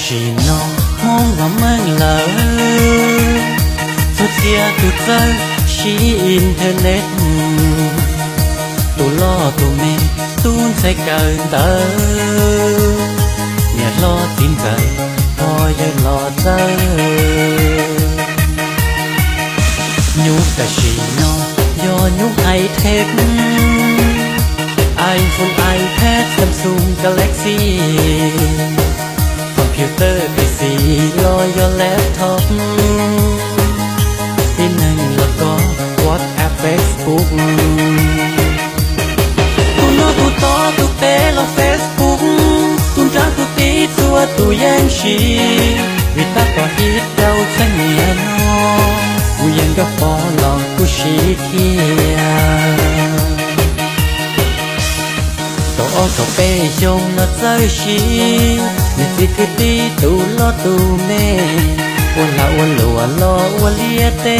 chỉ nó mong và mang lỡ suốt kia tụt rơi chỉ internet tụ lo tụ mê tuôn sẽ cơn tớ nhà lo tin cậy thôi để lo tớ nhú cả chỉ nó do nhú hay thế iPhone, iPad, Samsung, Galaxy Computer, PC, lo your laptop tin anh là có WhatsApp, Facebook tu nó tu to, tu bé là Facebook tu trắng tu tí, tua tu yang chi vì ta có ít đâu chẳng nhẹ nó u yang có bỏ lòng tu chi kia cậu bé dùng nó rơi xí người chỉ cứ tí tu lo tu mê uốn lùa lo uốn lia tê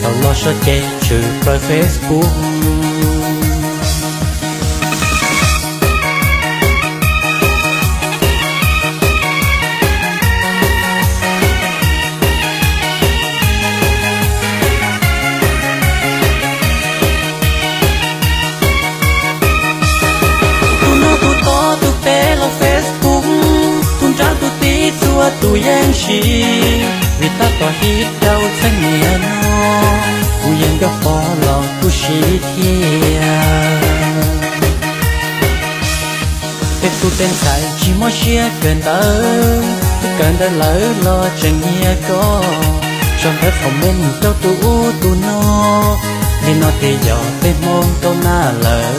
cậu lo cho chê trừ coi Facebook tu yang chi vì ta có ít đâu chẳng nhẹ nó u yang gặp bỏ lòng tu chi kia tên tu tên sai chỉ mỗi chia cần đỡ lỡ lo chẳng nhẹ có trong hết phòng bên đâu tu nó nên nó thì giờ tên mong đâu na lỡ